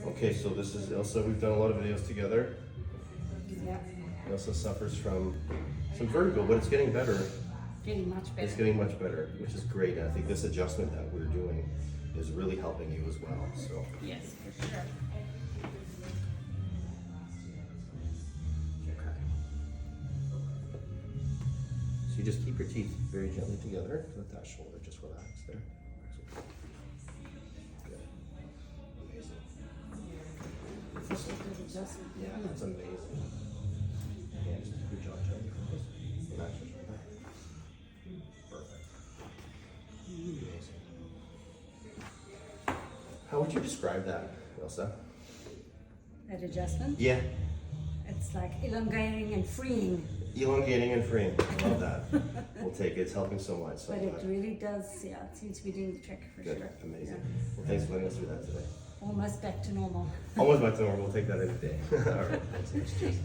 Okay, so this is Ilse. We've done a lot of videos together. Yeah, Ilse suffers from some vertigo, but it's getting better. getting much better. It's getting much better, which is great. And I think this adjustment that we're doing is really helping you as well. So Yes, for sure. okay. So you just keep your teeth very gently together. Let that shoulder just relax there. Good. Amazing. This is a good adjustment. Yeah, that's amazing. Yeah, just keep your jaw gently closed. Relax your shoulder. Perfect. Amazing. How would you describe that, Ilse? That adjustment, Yeah. it's like elongating and freeing. Elongating and freeing. I love that. We'll take it. It's helping so much. So But it really does, yeah, it seems to be doing the trick for good. sure. Amazing. Yeah. Well, thanks for letting us do that today. Almost back to normal. Almost back to normal. We'll take that any day. All right. Thanks. Cheers.